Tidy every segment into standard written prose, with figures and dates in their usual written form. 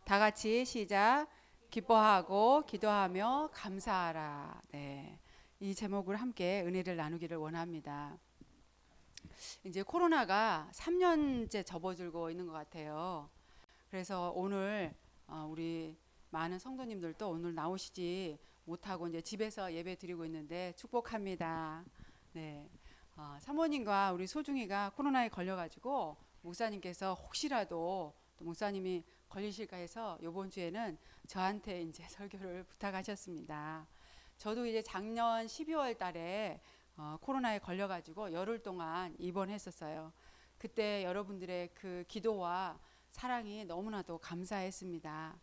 다 같이 시작. 기뻐하고 기도하며 감사하라. 네. 이 제목을 함께 은혜를 나누기를 원합니다. 이제 코로나가 3년째 접어들고 있는 것 같아요. 그래서 오늘 우리 많은 성도님들도 오늘 나오시지 못하고 이제 집에서 예배 드리고 있는데 축복합니다. 네. 사모님과 우리 소중이가 코로나에 걸려가지고 목사님께서 혹시라도 또 목사님이 걸리실까 해서 이번 주에는 저한테 이제 설교를 부탁하셨습니다. 저도 이제 작년 12월 달에 코로나에 걸려가지고 열흘 동안 입원했었어요. 그때 여러분들의 그 기도와 사랑이 너무나도 감사했습니다.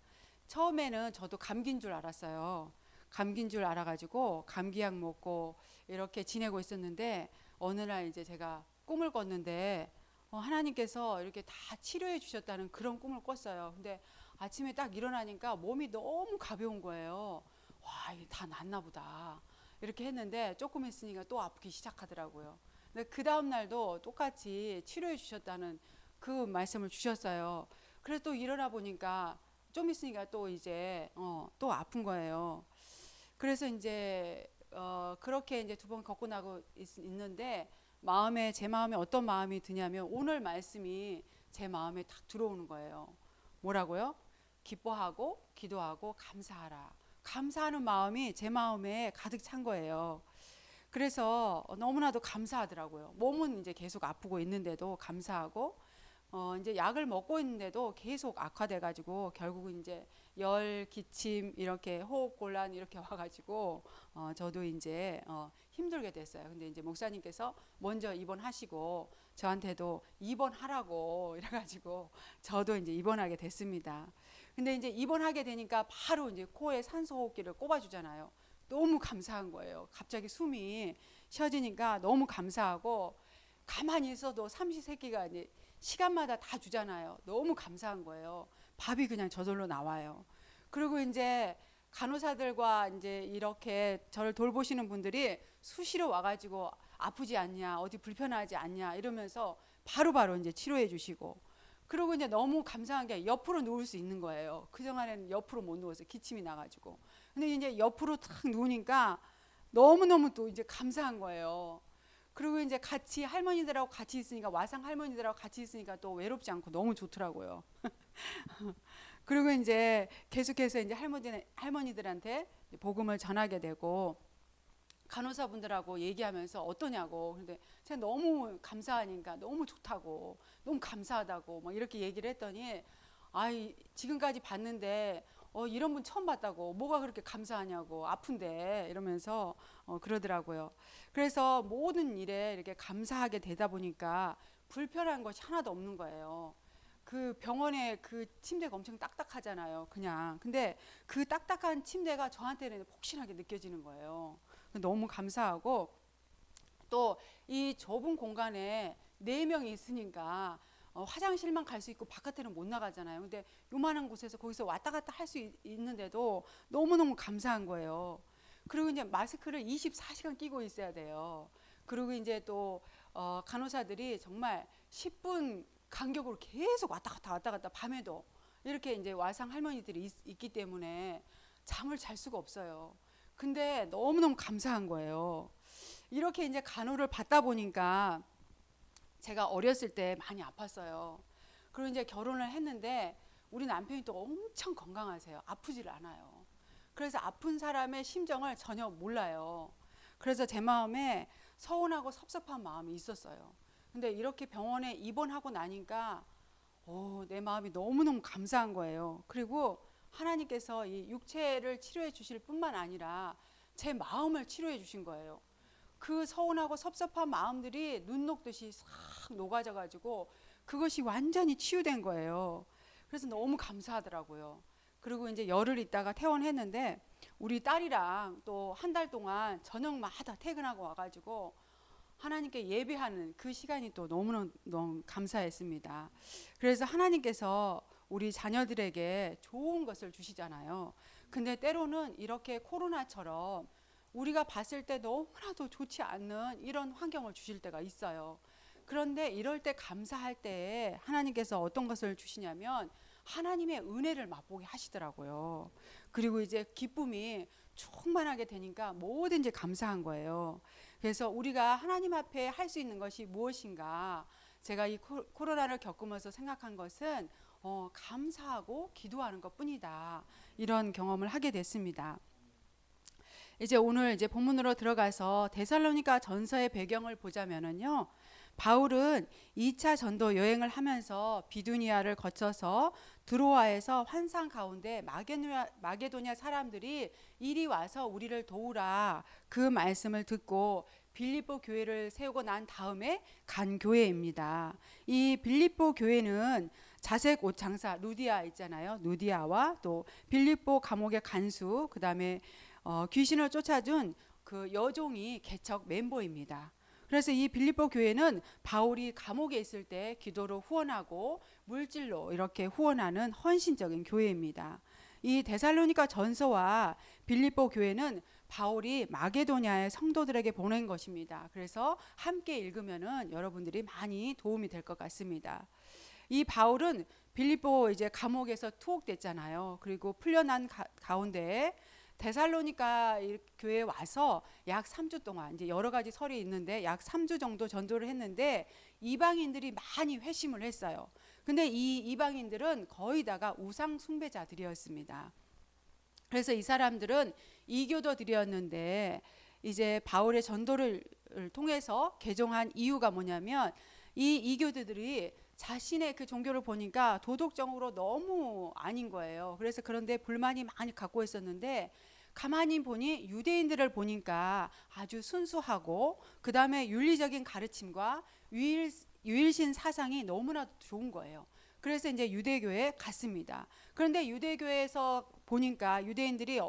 처음에는 저도 감기인 줄 알았어요. 감기인 줄 알아가지고 감기약 먹고 이렇게 지내고 있었는데 어느 날 이제 제가 꿈을 꿨는데 하나님께서 이렇게 다 치료해 주셨다는 그런 꿈을 꿨어요. 근데 아침에 딱 일어나니까 몸이 너무 가벼운 거예요. 와, 이게 다 낫나 보다. 이렇게 했는데 조금 있으니까 또 아프기 시작하더라고요. 근데 그 다음 날도 똑같이 치료해 주셨다는 그 말씀을 주셨어요. 그래서 또 일어나 보니까 좀 있으니까 또 이제 또 아픈 거예요. 그래서 이제 그렇게 이제 두 번 겪고 나고 있는데 제 마음에 어떤 마음이 드냐면 오늘 말씀이 제 마음에 딱 들어오는 거예요. 뭐라고요? 기뻐하고 기도하고 감사하라. 감사하는 마음이 제 마음에 가득 찬 거예요. 그래서 너무나도 감사하더라고요. 몸은 이제 계속 아프고 있는데도 감사하고 이제 약을 먹고 있는데도 계속 악화돼 가지고 결국은 이제 열, 기침, 이렇게 호흡 곤란 이렇게 와 가지고 저도 이제 힘들게 됐어요. 근데 이제 목사님께서 먼저 입원하시고 저한테도 입원하라고 이래 가지고 저도 이제 입원하게 됐습니다. 근데 이제 입원하게 되니까 바로 이제 코에 산소 호흡기를 꼽아 주잖아요. 너무 감사한 거예요. 갑자기 숨이 쉬어지니까 너무 감사하고 가만히 있어도 삼시세끼가 이제 시간마다 다 주잖아요. 너무 감사한 거예요. 밥이 그냥 저절로 나와요. 그리고 이제 간호사들과 이제 이렇게 저를 돌보시는 분들이 수시로 와가지고 아프지 않냐, 어디 불편하지 않냐 이러면서 바로바로 이제 치료해 주시고. 그리고 이제 너무 감사한 게 옆으로 누울 수 있는 거예요. 그동안에는 옆으로 못 누워서 기침이 나가지고. 근데 이제 옆으로 탁 누우니까 너무너무 또 이제 감사한 거예요. 그리고 이제 같이 할머니들하고 같이 있으니까 와상 할머니들하고 같이 있으니까 또 외롭지 않고 너무 좋더라고요. 그리고 이제 계속해서 이제 할머니들한테 복음을 전하게 되고 간호사분들하고 얘기하면서 어떠냐고. 근데 제가 너무 감사하니까 너무 좋다고, 너무 감사하다고 막 이렇게 얘기를 했더니 지금까지 봤는데 이런 분 처음 봤다고, 뭐가 그렇게 감사하냐고, 아픈데 이러면서 그러더라고요. 그래서 모든 일에 이렇게 감사하게 되다 보니까 불편한 것이 하나도 없는 거예요. 그 병원에 그 침대가 엄청 딱딱하잖아요. 그냥. 근데 그 딱딱한 침대가 저한테는 폭신하게 느껴지는 거예요. 너무 감사하고 또 이 좁은 공간에 네 명이 있으니까 화장실만 갈 수 있고 바깥에는 못 나가잖아요. 근데 요만한 곳에서 거기서 왔다 갔다 할 수 있는데도 너무너무 감사한 거예요. 그리고 이제 마스크를 24시간 끼고 있어야 돼요. 그리고 이제 또 간호사들이 정말 10분 간격으로 계속 왔다 갔다 밤에도 이렇게 이제 와상 할머니들이 있기 때문에 잠을 잘 수가 없어요. 근데 너무너무 감사한 거예요. 이렇게 이제 간호를 받다 보니까 제가 어렸을 때 많이 아팠어요. 그리고 이제 결혼을 했는데 우리 남편이 또 엄청 건강하세요. 아프질 않아요. 그래서 아픈 사람의 심정을 전혀 몰라요. 그래서 제 마음에 서운하고 섭섭한 마음이 있었어요. 근데 이렇게 병원에 입원하고 나니까 내 마음이 너무너무 감사한 거예요. 그리고 하나님께서 이 육체를 치료해 주실 뿐만 아니라 제 마음을 치료해 주신 거예요. 그 서운하고 섭섭한 마음들이 눈 녹듯이 싹 녹아져 가지고 그것이 완전히 치유된 거예요. 그래서 너무 감사하더라고요. 그리고 이제 열흘 있다가 퇴원했는데 우리 딸이랑 또 한 달 동안 저녁마다 퇴근하고 와가지고 하나님께 예배하는 그 시간이 또 너무 감사했습니다. 그래서 하나님께서 우리 자녀들에게 좋은 것을 주시잖아요. 근데 때로는 이렇게 코로나처럼 우리가 봤을 때 너무나도 좋지 않는 이런 환경을 주실 때가 있어요. 그런데 이럴 때 감사할 때에 하나님께서 어떤 것을 주시냐면 하나님의 은혜를 맛보게 하시더라고요. 그리고 이제 기쁨이 충만하게 되니까 뭐든지 감사한 거예요. 그래서 우리가 하나님 앞에 할 수 있는 것이 무엇인가? 제가 이 코로나를 겪으면서 생각한 것은 감사하고 기도하는 것뿐이다. 이런 경험을 하게 됐습니다. 이제 오늘 이제 본문으로 들어가서 데살로니가 전서의 배경을 보자면은요. 바울은 2차 전도 여행을 하면서 비두니아를 거쳐서 드로아에서 환상 가운데 마게도냐 사람들이 이리 와서 우리를 도우라 그 말씀을 듣고 빌립보 교회를 세우고 난 다음에 간 교회입니다. 이 빌립보 교회는 자색 옷 장사 루디아 있잖아요. 루디아와 또 빌립보 감옥의 간수 그다음에 귀신을 쫓아준 그 여종이 개척 멤버입니다. 그래서 이 빌립보 교회는 바울이 감옥에 있을 때 기도로 후원하고 물질로 이렇게 후원하는 헌신적인 교회입니다. 이 데살로니가 전서와 빌립보 교회는 바울이 마게도냐의 성도들에게 보낸 것입니다. 그래서 함께 읽으면은 여러분들이 많이 도움이 될 것 같습니다. 이 바울은 빌립보 이제 감옥에서 투옥됐잖아요. 그리고 풀려난 가운데 데살로니가 교회에 와서 약 3주 동안 이제 여러 가지 설이 있는데 약 3주 정도 전도를 했는데 이방인들이 많이 회심을 했어요. 근데 이 이방인들은 거의 다가 우상 숭배자들이었습니다. 그래서 이 사람들은 이교도들이었는데 이제 바울의 전도를 통해서 개종한 이유가 뭐냐면 이 이교도들이 자신의 그 종교를 보니까 도덕적으로 너무 아닌 거예요. 그래서 그런데 불만이 많이 갖고 있었는데 가만히 보니 유대인들을 보니까 아주 순수하고 그 다음에 윤리적인 가르침과 유일신 사상이 너무나 좋은 거예요. 그래서 이제 유대교에 갔습니다. 그런데 유대교에서 보니까 유대인들이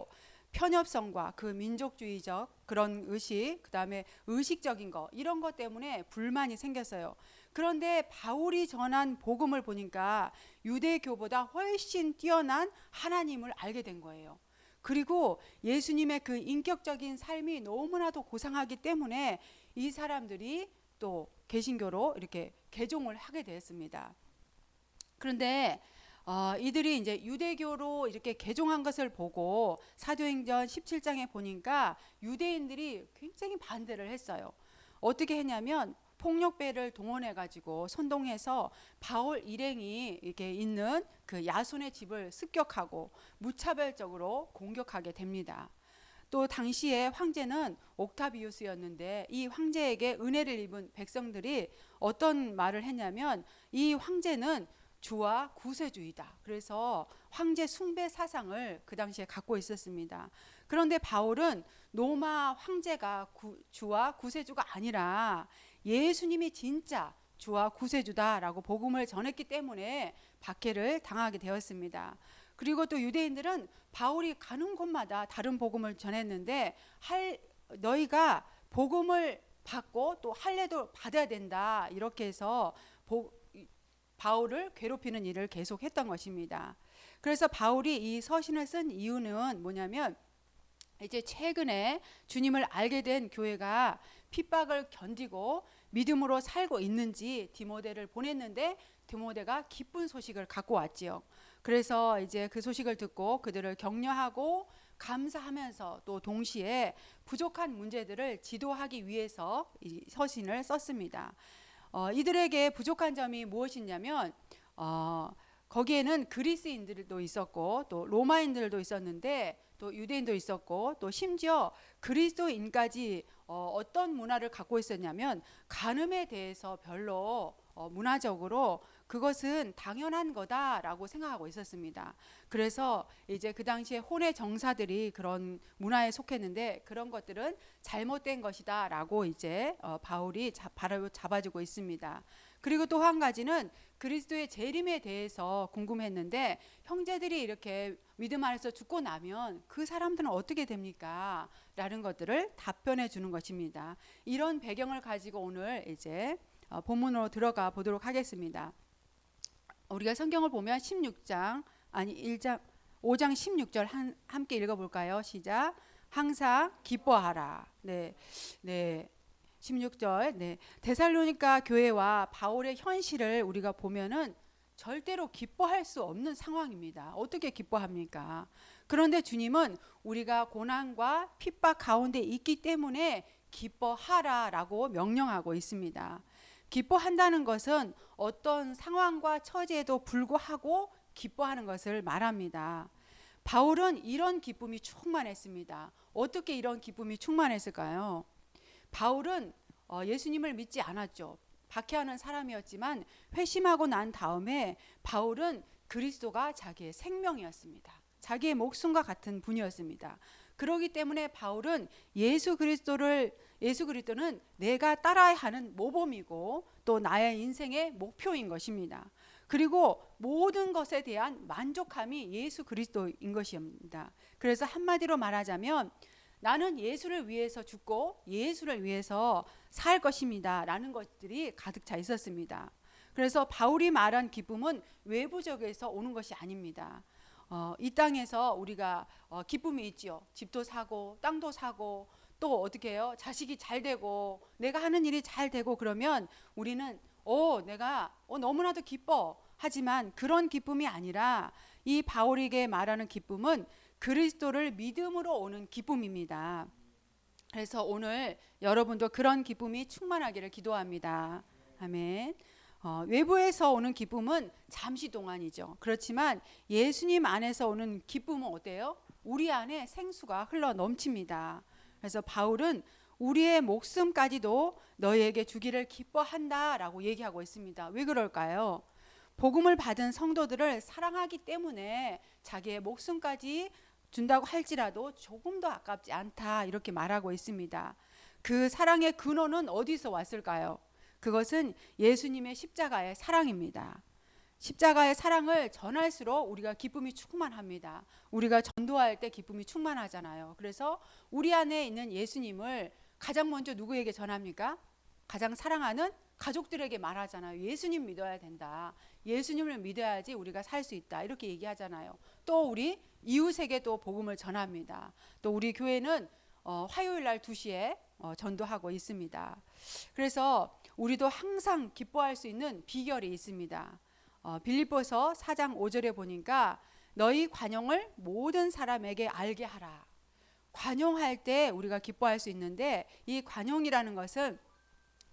편협성과 그 민족주의적 그런 의식, 그 다음에 의식적인 거 이런 것 때문에 불만이 생겼어요. 그런데 바울이 전한 복음을 보니까 유대교보다 훨씬 뛰어난 하나님을 알게 된 거예요. 그리고 예수님의 그 인격적인 삶이 너무나도 고상하기 때문에 이 사람들이 또 개신교로 이렇게 개종을 하게 됐습니다. 그런데 이들이 이제 유대교로 이렇게 개종한 것을 보고 사도행전 17장에 보니까 유대인들이 굉장히 반대를 했어요. 어떻게 했냐면 폭력배를 동원해 가지고 선동해서 바울 일행이 이렇게 있는 그 야손의 집을 습격하고 무차별적으로 공격하게 됩니다. 또 당시에 황제는 옥타비우스였는데 이 황제에게 은혜를 입은 백성들이 어떤 말을 했냐면 이 황제는 주와 구세주이다. 그래서 황제 숭배 사상을 그 당시에 갖고 있었습니다. 그런데 바울은 로마 황제가 주와 구세주가 아니라 예수님이 진짜 주와 구세주다라고 복음을 전했기 때문에 박해를 당하게 되었습니다. 그리고 또 유대인들은 바울이 가는 곳마다 다른 복음을 전했는데 너희가 복음을 받고 또 할례도 받아야 된다 이렇게 해서 바울을 괴롭히는 일을 계속했던 것입니다. 그래서 바울이 이 서신을 쓴 이유는 뭐냐면 이제 최근에 주님을 알게 된 교회가 핍박을 견디고 믿음으로 살고 있는지 디모데를 보냈는데 디모데가 기쁜 소식을 갖고 왔지요. 그래서 이제 그 소식을 듣고 그들을 격려하고 감사하면서 또 동시에 부족한 문제들을 지도하기 위해서 이 서신을 썼습니다. 이들에게 부족한 점이 무엇이냐면 거기에는 그리스인들도 있었고 또 로마인들도 있었는데 또 유대인도 있었고 또 심지어 그리스도인까지 어떤 문화를 갖고 있었냐면 간음에 대해서 별로 문화적으로 그것은 당연한 거다라고 생각하고 있었습니다. 그래서 이제 그 당시에 혼외 정사들이 그런 문화에 속했는데 그런 것들은 잘못된 것이다라고 이제 바울이 바로 잡아주고 있습니다. 그리고 또 한 가지는 그리스도의 재림에 대해서 궁금했는데 형제들이 이렇게 믿음 안에서 죽고 나면 그 사람들은 어떻게 됩니까? 라는 것들을 답변해 주는 것입니다. 이런 배경을 가지고 오늘 이제 본문으로 들어가 보도록 하겠습니다. 우리가 성경을 보면 5장 16절 함께 읽어볼까요? 시작. 항상 기뻐하라. 네, 16절. 네, 데살로니가 교회와 바울의 현실을 우리가 보면은 절대로 기뻐할 수 없는 상황입니다. 어떻게 기뻐합니까? 그런데 주님은 우리가 고난과 핍박 가운데 있기 때문에 기뻐하라라고 명령하고 있습니다. 기뻐한다는 것은 어떤 상황과 처지에도 불구하고 기뻐하는 것을 말합니다. 바울은 이런 기쁨이 충만했습니다. 어떻게 이런 기쁨이 충만했을까요? 바울은 예수님을 믿지 않았죠. 박해하는 사람이었지만 회심하고 난 다음에 바울은 그리스도가 자기의 생명이었습니다. 자기의 목숨과 같은 분이었습니다. 그렇기 때문에 바울은 예수 그리스도는 내가 따라야 하는 모범이고 또 나의 인생의 목표인 것입니다. 그리고 모든 것에 대한 만족함이 예수 그리스도인 것입니다. 그래서 한마디로 말하자면 나는 예수를 위해서 죽고 예수를 위해서 살 것입니다 라는 것들이 가득 차 있었습니다. 그래서 바울이 말한 기쁨은 외부적에서 오는 것이 아닙니다. 이 땅에서 우리가 기쁨이 있지요. 집도 사고 땅도 사고 또 어떻게 해요? 자식이 잘 되고 내가 하는 일이 잘 되고 그러면 우리는 내가 너무나도 기뻐. 하지만 그런 기쁨이 아니라 이 바울에게 말하는 기쁨은 그리스도를 믿음으로 오는 기쁨입니다. 그래서 오늘 여러분도 그런 기쁨이 충만하기를 기도합니다. 아멘. 외부에서 오는 기쁨은 잠시 동안이죠. 그렇지만 예수님 안에서 오는 기쁨은 어때요? 우리 안에 생수가 흘러 넘칩니다. 그래서 바울은 우리의 목숨까지도 너희에게 주기를 기뻐한다라고 얘기하고 있습니다. 왜 그럴까요? 복음을 받은 성도들을 사랑하기 때문에 자기의 목숨까지 준다고 할지라도 조금 더 아깝지 않다 이렇게 말하고 있습니다. 그 사랑의 근원은 어디서 왔을까요? 그것은 예수님의 십자가의 사랑입니다. 십자가의 사랑을 전할수록 우리가 기쁨이 충만합니다. 우리가 전도할 때 기쁨이 충만하잖아요. 그래서 우리 안에 있는 예수님을 가장 먼저 누구에게 전합니까? 가장 사랑하는 가족들에게 말하잖아요. 예수님 믿어야 된다. 예수님을 믿어야지 우리가 살 수 있다. 이렇게 얘기하잖아요. 또 우리 이웃에게 또 복음을 전합니다. 또 우리 교회는 화요일 날 2시에 전도하고 있습니다. 그래서 우리도 항상 기뻐할 수 있는 비결이 있습니다. 빌립보서 4장 5절에 보니까 너희 관용을 모든 사람에게 알게 하라. 관용할 때 우리가 기뻐할 수 있는데 이 관용이라는 것은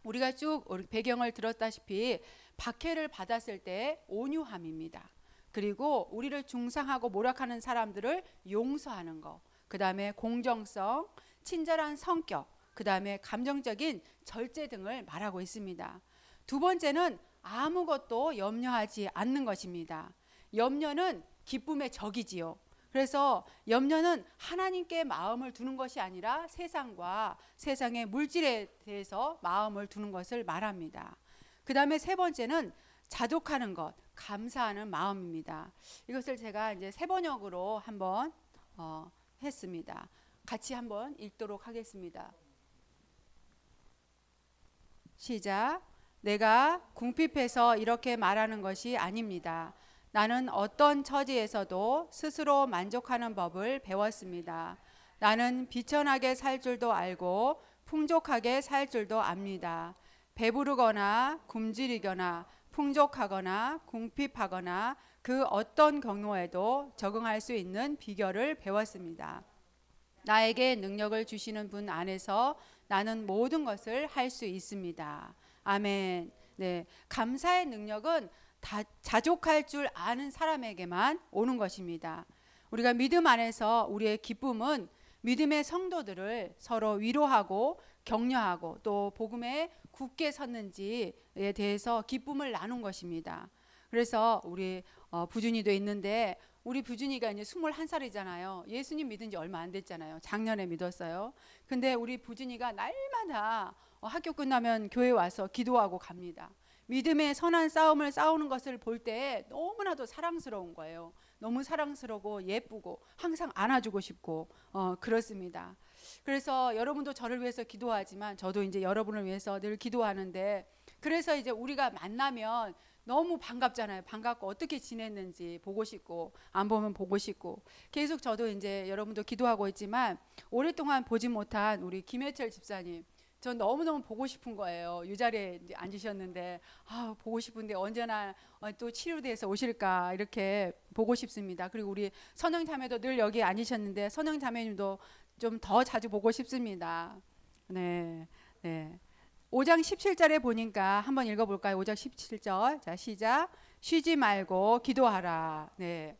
우리가 쭉 배경을 들었다시피 박해를 받았을 때 온유함입니다. 그리고 우리를 중상하고 모략하는 사람들을 용서하는 것, 그 다음에 공정성, 친절한 성격, 그 다음에 감정적인 절제 등을 말하고 있습니다. 두 번째는 아무것도 염려하지 않는 것입니다. 염려는 기쁨의 적이지요. 그래서 염려는 하나님께 마음을 두는 것이 아니라 세상과 세상의 물질에 대해서 마음을 두는 것을 말합니다. 그 다음에 세 번째는 자족하는 것, 감사하는 마음입니다. 이것을 제가 이제 세번역으로 한번 했습니다. 같이 한번 읽도록 하겠습니다. 시작. 내가 궁핍해서 이렇게 말하는 것이 아닙니다. 나는 어떤 처지에서도 스스로 만족하는 법을 배웠습니다. 나는 비천하게 살 줄도 알고 풍족하게 살 줄도 압니다. 배부르거나 굶주리거나 풍족하거나 궁핍하거나 그 어떤 경우에도 적응할 수 있는 비결을 배웠습니다. 나에게 능력을 주시는 분 안에서 나는 모든 것을 할 수 있습니다. 아멘. 네, 감사의 능력은 다 자족할 줄 아는 사람에게만 오는 것입니다. 우리가 믿음 안에서 우리의 기쁨은 믿음의 성도들을 서로 위로하고 격려하고 또 복음에 굳게 섰는지에 대해서 기쁨을 나눈 것입니다. 그래서 우리 부준이도 있는데 우리 부준이가 이제 21살이잖아요. 예수님 믿은 지 얼마 안 됐잖아요. 작년에 믿었어요. 근데 우리 부준이가 날마다 학교 끝나면 교회 와서 기도하고 갑니다. 믿음의 선한 싸움을 싸우는 것을 볼 때 너무나도 사랑스러운 거예요. 너무 사랑스러우고 예쁘고 항상 안아주고 싶고 그렇습니다. 그래서 여러분도 저를 위해서 기도하지만 저도 이제 여러분을 위해서 늘 기도하는데 그래서 이제 우리가 만나면 너무 반갑잖아요. 반갑고 어떻게 지냈는지 보고 싶고 안 보면 보고 싶고 계속 저도 이제 여러분도 기도하고 있지만 오랫동안 보지 못한 우리 김혜철 집사님 전 너무너무 보고 싶은 거예요. 이 자리에 이제 앉으셨는데 보고 싶은데 언제나 또 치료돼서 오실까 이렇게 보고 싶습니다. 그리고 우리 선영 자매도 늘 여기 앉으셨는데 선영 자매님도 좀 더 자주 보고 싶습니다. 네, 네. 5장 17절에 보니까 한번 읽어볼까요? 5장 17절. 자, 시작. 쉬지 말고 기도하라. 네.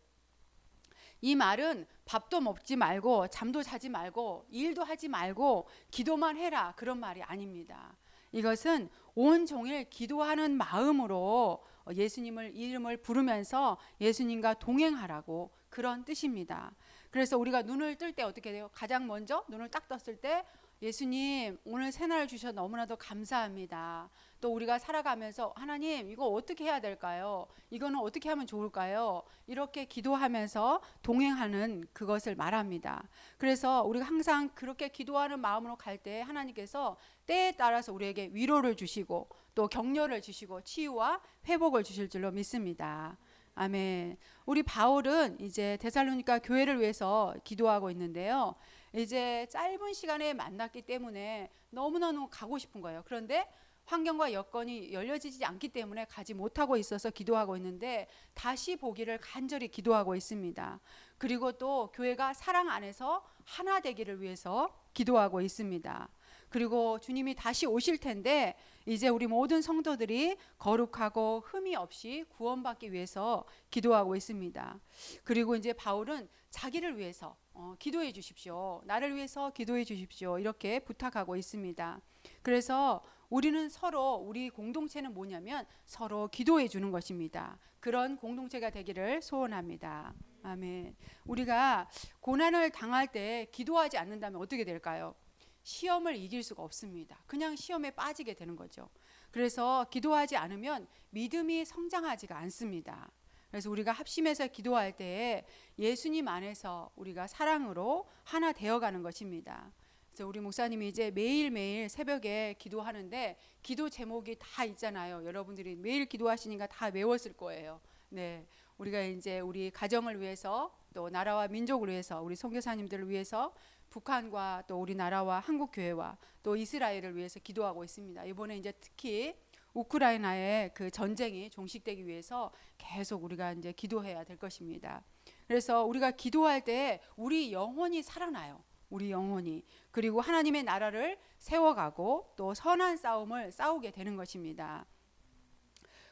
이 말은 밥도 먹지 말고 잠도 자지 말고 일도 하지 말고 기도만 해라 그런 말이 아닙니다. 이것은 온종일 기도하는 마음으로 예수님을 이름을 부르면서 예수님과 동행하라고 그런 뜻입니다. 그래서 우리가 눈을 뜰 때 어떻게 돼요? 가장 먼저 눈을 딱 떴을 때 예수님 오늘 새날 주셔서 너무나도 감사합니다. 또 우리가 살아가면서 하나님 이거 어떻게 해야 될까요? 이거는 어떻게 하면 좋을까요? 이렇게 기도하면서 동행하는 그것을 말합니다. 그래서 우리가 항상 그렇게 기도하는 마음으로 갈 때 하나님께서 때에 따라서 우리에게 위로를 주시고 또 격려를 주시고 치유와 회복을 주실 줄로 믿습니다. 아멘. 우리 바울은 이제 데살로니가 교회를 위해서 기도하고 있는데요. 이제 짧은 시간에 만났기 때문에 너무너무 가고 싶은 거예요. 그런데 환경과 여건이 열려지지 않기 때문에 가지 못하고 있어서 기도하고 있는데 다시 보기를 간절히 기도하고 있습니다. 그리고 또 교회가 사랑 안에서 하나 되기를 위해서 기도하고 있습니다. 그리고 주님이 다시 오실 텐데 이제 우리 모든 성도들이 거룩하고 흠이 없이 구원받기 위해서 기도하고 있습니다. 그리고 이제 바울은 자기를 위해서 기도해 주십시오. 나를 위해서 기도해 주십시오. 이렇게 부탁하고 있습니다. 그래서 우리는 서로 우리 공동체는 뭐냐면 서로 기도해 주는 것입니다. 그런 공동체가 되기를 소원합니다. 아멘. 우리가 고난을 당할 때 기도하지 않는다면 어떻게 될까요? 시험을 이길 수가 없습니다. 그냥 시험에 빠지게 되는 거죠. 그래서 기도하지 않으면 믿음이 성장하지가 않습니다. 그래서 우리가 합심해서 기도할 때 예수님 안에서 우리가 사랑으로 하나 되어가는 것입니다. 그래서 우리 목사님이 이제 매일매일 새벽에 기도하는데 기도 제목이 다 있잖아요. 여러분들이 매일 기도하시니까 다 외웠을 거예요. 네, 우리가 이제 우리 가정을 위해서 또 나라와 민족을 위해서 우리 선교사님들을 위해서 북한과 또 우리나라와 한국 교회와 또 이스라엘을 위해서 기도하고 있습니다. 이번에 이제 특히 우크라이나의 그 전쟁이 종식되기 위해서 계속 우리가 이제 기도해야 될 것입니다. 그래서 우리가 기도할 때 우리 영혼이 살아나요. 우리 영혼이. 그리고 하나님의 나라를 세워가고 또 선한 싸움을 싸우게 되는 것입니다.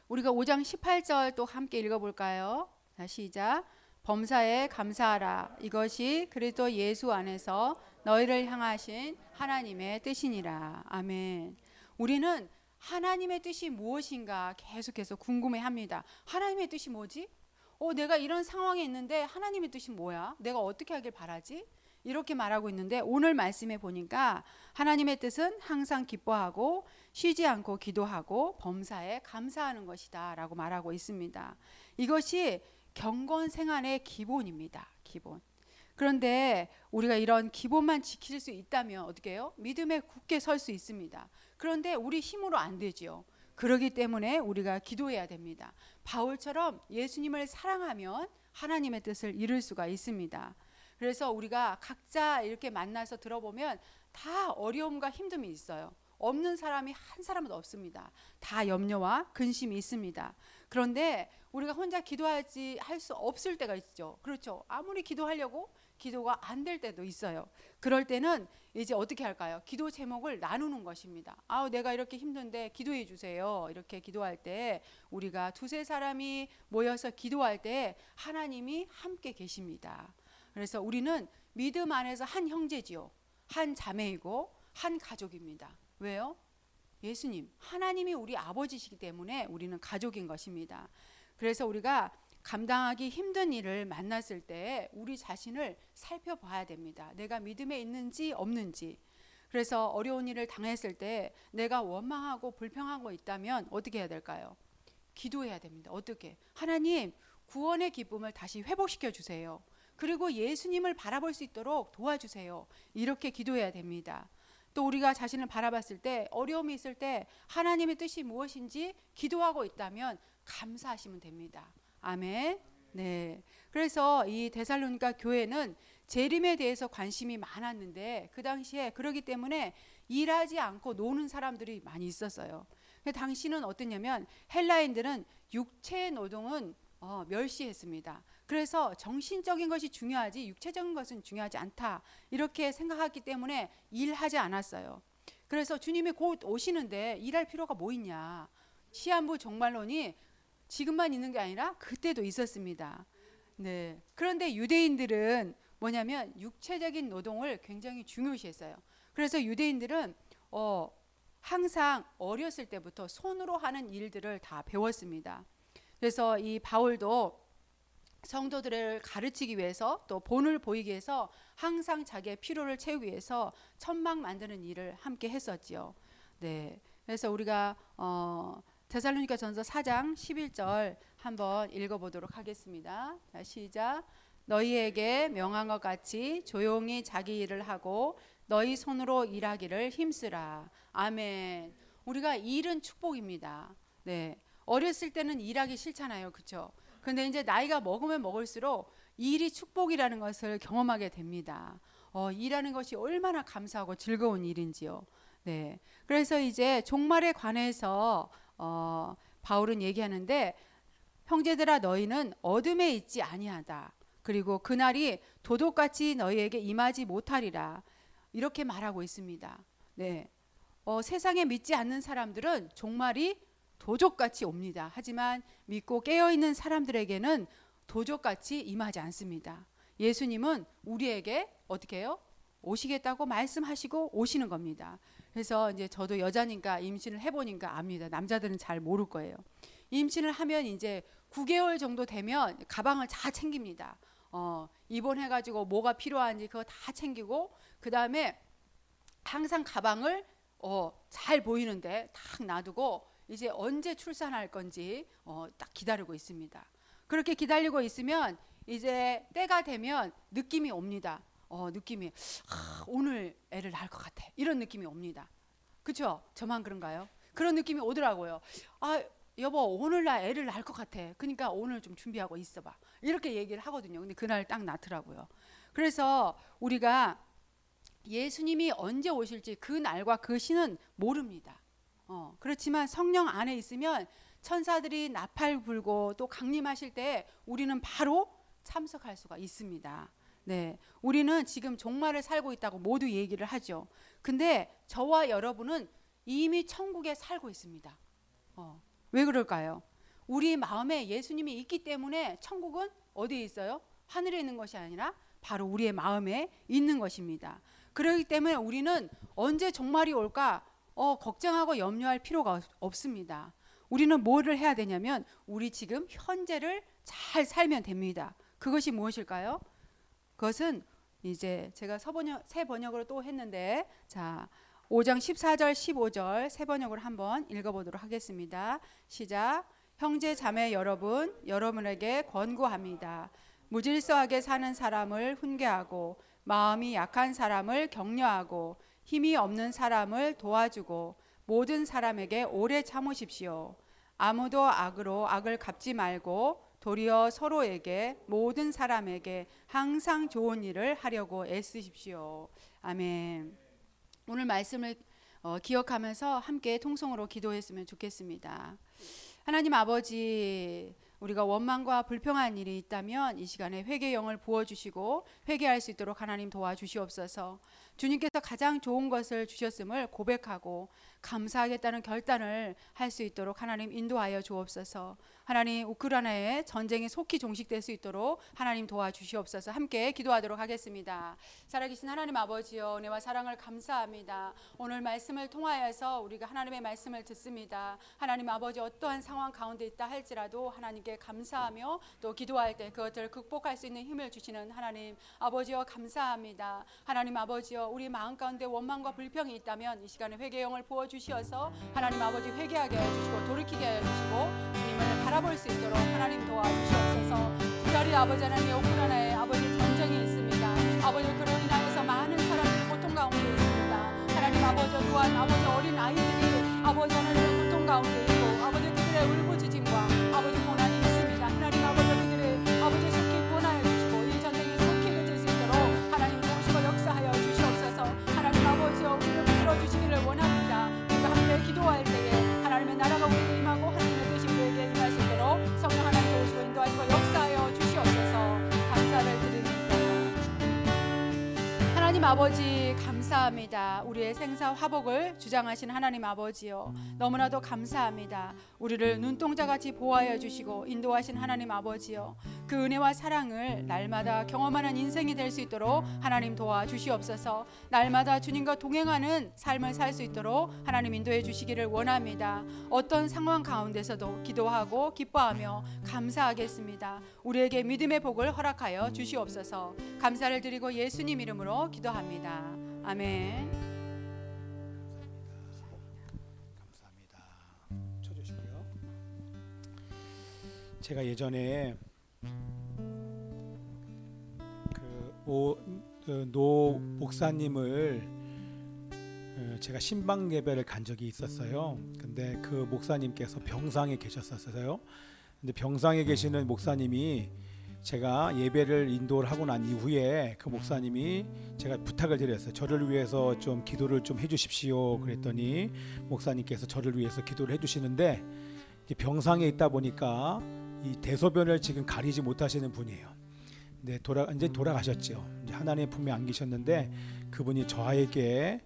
우리가 5장 18절 또 함께 읽어볼까요? 자, 시작. 범사에 감사하라. 이것이 그리스도 예수 안에서 너희를 향하신 하나님의 뜻이니라. 아멘. 우리는 하나님의 뜻이 무엇인가 계속해서 궁금해합니다. 하나님의 뜻이 뭐지? 내가 이런 상황에 있는데 하나님의 뜻이 뭐야? 내가 어떻게 하길 바라지? 이렇게 말하고 있는데 오늘 말씀에 보니까 하나님의 뜻은 항상 기뻐하고 쉬지 않고 기도하고 범사에 감사하는 것이다 라고 말하고 있습니다. 이것이 경건 생활의 기본입니다. 기본. 그런데 우리가 이런 기본만 지킬 수 있다면 어떻게 해요? 믿음에 굳게 설 수 있습니다. 그런데 우리 힘으로 안 되죠. 그렇기 때문에 우리가 기도해야 됩니다. 바울처럼 예수님을 사랑하면 하나님의 뜻을 이룰 수가 있습니다. 그래서 우리가 각자 이렇게 만나서 들어보면 다 어려움과 힘듦이 있어요. 없는 사람이 한 사람도 없습니다. 다 염려와 근심이 있습니다. 그런데 우리가 혼자 기도하지 할 수 없을 때가 있죠. 그렇죠. 아무리 기도하려고 기도가 안 될 때도 있어요. 그럴 때는 이제 어떻게 할까요? 기도 제목을 나누는 것입니다. 내가 이렇게 힘든데 기도해 주세요. 이렇게 기도할 때 우리가 두세 사람이 모여서 기도할 때 하나님이 함께 계십니다. 그래서 우리는 믿음 안에서 한 형제지요. 한 자매이고 한 가족입니다. 왜요? 예수님, 하나님이 우리 아버지시기 때문에 우리는 가족인 것입니다. 그래서 우리가 감당하기 힘든 일을 만났을 때 우리 자신을 살펴봐야 됩니다. 내가 믿음에 있는지 없는지. 그래서 어려운 일을 당했을 때 내가 원망하고 불평하고 있다면 어떻게 해야 될까요? 기도해야 됩니다. 어떻게? 하나님, 구원의 기쁨을 다시 회복시켜 주세요. 그리고 예수님을 바라볼 수 있도록 도와주세요. 이렇게 기도해야 됩니다. 또 우리가 자신을 바라봤을 때 어려움이 있을 때 하나님의 뜻이 무엇인지 기도하고 있다면 감사하시면 됩니다. 아멘. 네. 그래서 이 데살로니가 교회는 재림에 대해서 관심이 많았는데 그 당시에 그러기 때문에 일하지 않고 노는 사람들이 많이 있었어요. 근데 당시는 어땠냐면 헬라인들은 육체 노동은 멸시했습니다. 그래서 정신적인 것이 중요하지 육체적인 것은 중요하지 않다. 이렇게 생각했기 때문에 일하지 않았어요. 그래서 주님이 곧 오시는데 일할 필요가 뭐 있냐. 시한부 종말론이 지금만 있는 게 아니라 그때도 있었습니다. 네. 그런데 유대인들은 뭐냐면 육체적인 노동을 굉장히 중요시했어요. 그래서 유대인들은 항상 어렸을 때부터 손으로 하는 일들을 다 배웠습니다. 그래서 이 바울도 성도들을 가르치기 위해서 또 본을 보이기 위해서 항상 자기의 필요를 채우기 위해서 천막 만드는 일을 함께 했었지요. 네. 그래서 우리가 데살로니가 전서 4장 11절 한번 읽어보도록 하겠습니다. 자, 시작. 너희에게 명한 것 같이 조용히 자기 일을 하고 너희 손으로 일하기를 힘쓰라. 아멘. 우리가 일은 축복입니다. 네. 어렸을 때는 일하기 싫잖아요. 그렇죠? 근데 이제 나이가 먹으면 먹을수록 일이 축복이라는 것을 경험하게 됩니다. 일하는 것이 얼마나 감사하고 즐거운 일인지요. 네. 그래서 이제 종말에 관해서 바울은 얘기하는데 형제들아 너희는 어둠에 있지 아니하다. 그리고 그날이 도둑같이 너희에게 임하지 못하리라. 이렇게 말하고 있습니다. 네. 세상에 믿지 않는 사람들은 종말이 도적같이 옵니다. 하지만 믿고 깨어있는 사람들에게는 도적같이 임하지 않습니다. 예수님은 우리에게 어떻게 해요? 오시겠다고 말씀하시고 오시는 겁니다. 그래서 이제 저도 여자니까 임신을 해보니까 압니다. 남자들은 잘 모를 거예요. 임신을 하면 이제 9개월 정도 되면 가방을 다 챙깁니다. 입원해가지고 뭐가 필요한지 그거 다 챙기고 그 다음에 항상 가방을 잘 보이는데 딱 놔두고 이제 언제 출산할 건지 딱 기다리고 있습니다. 그렇게 기다리고 있으면 이제 때가 되면 느낌이 옵니다. 느낌이 오늘 애를 낳을 것 같아. 이런 느낌이 옵니다. 그렇죠? 저만 그런가요? 그런 느낌이 오더라고요. 여보 오늘 나 애를 낳을 것 같아. 그러니까 오늘 좀 준비하고 있어봐. 이렇게 얘기를 하거든요. 근데 그날 딱 낳더라고요. 그래서 우리가 예수님이 언제 오실지 그 날과 그 시는 모릅니다. 그렇지만 성령 안에 있으면 천사들이 나팔 불고 또 강림하실 때 우리는 바로 참석할 수가 있습니다. 네, 우리는 지금 종말을 살고 있다고 모두 얘기를 하죠. 근데 저와 여러분은 이미 천국에 살고 있습니다. 왜 그럴까요? 우리 마음에 예수님이 있기 때문에 천국은 어디에 있어요? 하늘에 있는 것이 아니라 바로 우리의 마음에 있는 것입니다. 그렇기 때문에 우리는 언제 종말이 올까 걱정하고 염려할 필요가 없습니다. 우리는 뭐를 해야 되냐면 우리 지금 현재를 잘 살면 됩니다. 그것이 무엇일까요? 그것은 이제 제가 새 번역으로 또 했는데 자 5장 14절 15절 새 번역으로 한번 읽어보도록 하겠습니다. 시작. 형제 자매 여러분 여러분에게 권고합니다. 무질서하게 사는 사람을 훈계하고 마음이 약한 사람을 격려하고 힘이 없는 사람을 도와주고 모든 사람에게 오래 참으십시오. 아무도 악으로 악을 갚지 말고 도리어 서로에게 모든 사람에게 항상 좋은 일을 하려고 애쓰십시오. 아멘. 오늘 말씀을 기억하면서 함께 통성으로 기도했으면 좋겠습니다. 하나님 아버지, 우리가 원망과 불평한 일이 있다면 이 시간에 회개의 영을 부어주시고 회개할 수 있도록 하나님 도와주시옵소서. 주님께서 가장 좋은 것을 주셨음을 고백하고 감사하겠다는 결단을 할 수 있도록 하나님 인도하여 주옵소서. 하나님 우크라이나의 전쟁이 속히 종식될 수 있도록 하나님 도와주시옵소서. 함께 기도하도록 하겠습니다. 살아계신 하나님 아버지여, 은혜와 사랑을 감사합니다. 오늘 말씀을 통하여서 우리가 하나님의 말씀을 듣습니다. 하나님 아버지, 어떠한 상황 가운데 있다 할지라도 하나님께 감사하며 또 기도할 때 그것들을 극복할 수 있는 힘을 주시는 하나님 아버지여 감사합니다. 하나님 아버지여, 우리 마음 가운데 원망과 불평이 있다면 이 시간에 회개의 영을 부어주시어서 하나님 아버지 회개하게 하여 주시고 돌이키게 하여 주시고 주님을 바라볼 수 있도록 하나님 도와주시옵소서. 특별히 아버지 하나님, 우크라이나에 아버지 전쟁이 있습니다. 아버지, 그로 인하여서 많은 사람들이 고통 가운데 있습니다. 하나님 아버지 또한 아버지 어린 아이들이 아버지 하나님의 고통 가운데 있고 아버지 그들의 울부짖음과 아버지 고난이 있습니다. 하나님 아버지 그들의 하나님 아버지 감사합니다. 우리의 생사 화복을 주장하신 하나님 아버지요, 너무나도 감사합니다. 우리를 눈동자같이 보호하여 주시고 인도하신 하나님 아버지요, 그 은혜와 사랑을 날마다 경험하는 인생이 될 수 있도록 하나님 도와주시옵소서. 날마다 주님과 동행하는 삶을 살 수 있도록 하나님 인도해 주시기를 원합니다. 어떤 상황 가운데서도 기도하고 기뻐하며 감사하겠습니다. 우리에게 믿음의 복을 허락하여 주시옵소서. 감사를 드리고 예수님 이름으로 기도합니다. 아멘. 감사합니다. 쳐주시고요. 제가 예전에 노 목사님을 제가 신방 예배를 간 적이 있었어요. 근데 그 목사님께서 병상에 계셨었어요. 근데 병상에 계시는 목사님이 제가 예배를 인도를 하고 난 이후에 그 목사님이 제가 부탁을 드렸어요. 저를 위해서 좀 기도를 좀 해주십시오. 그랬더니 목사님께서 저를 위해서 기도를 해주시는데, 병상에 있다 보니까 이 대소변을 지금 가리지 못하시는 분이에요. 네, 이제 돌아가셨죠. 이제 하나님의 품에 안기셨는데, 그분이 저에게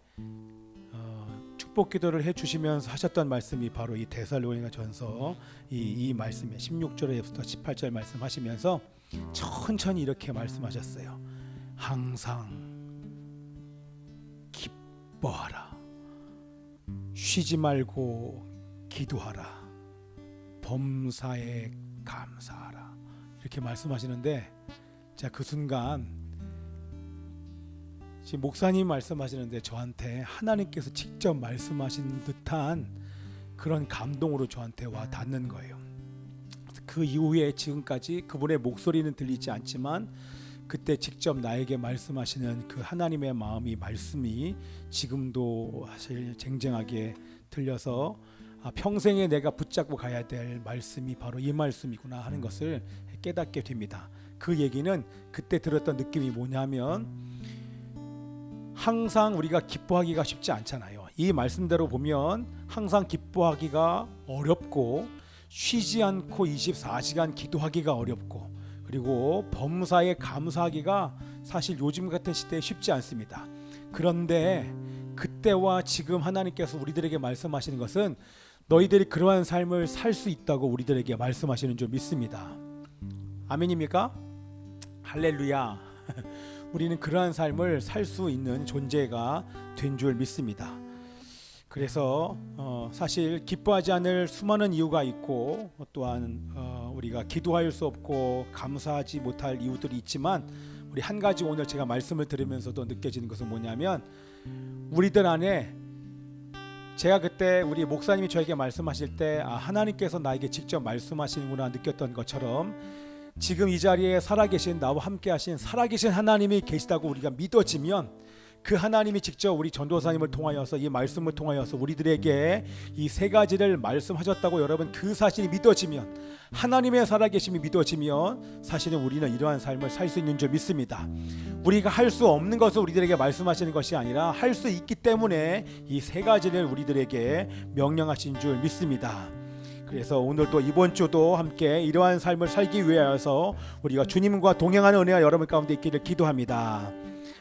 축복 기도를 해주시면서 하셨던 말씀이 바로 이 데살로니가전서 이 말씀에 16절에부터 18절 말씀하시면서 천천히 이렇게 말씀하셨어요. 항상 기뻐하라, 쉬지 말고 기도하라, 범사에 감사하라, 이렇게 말씀하시는데, 자, 그 순간 지금 목사님 말씀하시는데 저한테 하나님께서 직접 말씀하신 듯한 그런 감동으로 저한테 와 닿는 거예요. 그 이후에 지금까지 그분의 목소리는 들리지 않지만 그때 직접 나에게 말씀하시는 그 하나님의 마음이, 말씀이 지금도 사실 쟁쟁하게 들려서 평생에 내가 붙잡고 가야 될 말씀이 바로 이 말씀이구나 하는 것을 깨닫게 됩니다. 그 얘기는 그때 들었던 느낌이 뭐냐면, 항상 우리가 기뻐하기가 쉽지 않잖아요. 이 말씀대로 보면 항상 기뻐하기가 어렵고, 쉬지 않고 24시간 기도하기가 어렵고, 그리고 범사에 감사하기가 사실 요즘 같은 시대에 쉽지 않습니다. 그런데 그때와 지금 하나님께서 우리들에게 말씀하시는 것은 너희들이 그러한 삶을 살 수 있다고 우리들에게 말씀하시는 줄 믿습니다. 아멘입니까? 할렐루야. 우리는 그러한 삶을 살 수 있는 존재가 된 줄 믿습니다. 그래서 사실 기뻐하지 않을 수많은 이유가 있고, 또한 우리가 기도할 수 없고 감사하지 못할 이유들이 있지만, 우리 한 가지 오늘 제가 말씀을 들으면서도 느껴지는 것은 뭐냐면, 우리들 안에, 제가 그때 우리 목사님이 저에게 말씀하실 때 하나님께서 나에게 직접 말씀하시는구나 느꼈던 것처럼, 지금 이 자리에 살아계신, 나와 함께 하신 살아계신 하나님이 계시다고 우리가 믿어지면, 그 하나님이 직접 우리 전도사님을 통하여서, 이 말씀을 통하여서 우리들에게 이 세 가지를 말씀하셨다고 여러분 그 사실이 믿어지면, 하나님의 살아계심이 믿어지면 사실은 우리는 이러한 삶을 살 수 있는 줄 믿습니다. 우리가 할 수 없는 것을 우리들에게 말씀하시는 것이 아니라 할 수 있기 때문에 이 세 가지를 우리들에게 명령하신 줄 믿습니다. 그래서 오늘도 이번 주도 함께 이러한 삶을 살기 위하여서 우리가 주님과 동행하는 은혜가 여러분 가운데 있기를 기도합니다.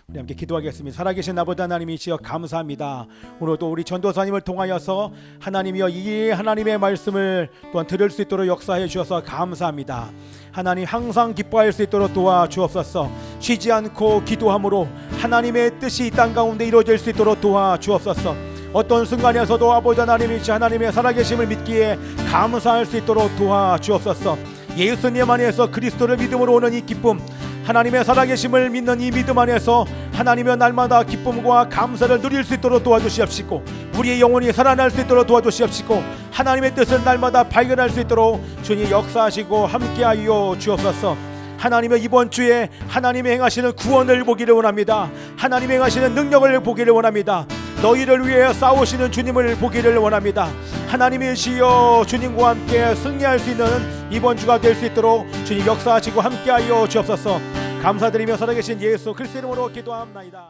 우리 함께 기도하겠습니다. 살아계신 아버지 하나님이시여, 감사합니다. 오늘도 우리 전도사님을 통하여서 하나님이여 이 하나님의 말씀을 또한 들을 수 있도록 역사해 주셔서 감사합니다. 하나님, 항상 기뻐할 수 있도록 도와주옵소서. 쉬지 않고 기도함으로 하나님의 뜻이 이 땅 가운데 이루어질 수 있도록 도와주옵소서. 어떤 순간에서도 아버지 하나님이시 하나님의 살아계심을 믿기에 감사할 수 있도록 도와주옵소서. 예수님 안에서 그리스도를 믿음으로 오는 이 기쁨, 하나님의 살아계심을 믿는 이 믿음 안에서 하나님의 날마다 기쁨과 감사를 누릴 수 있도록 도와주시옵시고, 우리의 영혼이 살아날 수 있도록 도와주시옵시고, 하나님의 뜻을 날마다 발견할 수 있도록 주님 역사하시고 함께하여 주옵소서. 하나님의 이번 주에 하나님이 행하시는 구원을 보기를 원합니다. 하나님이 행하시는 능력을 보기를 원합니다. 너희를 위해 싸우시는 주님을 보기를 원합니다. 하나님이시여, 주님과 함께 승리할 수 있는 이번 주가 될 수 있도록 주님 역사하시고 함께하여 주옵소서. 감사드리며 살아계신 예수 그리스도 이름으로 기도합나이다.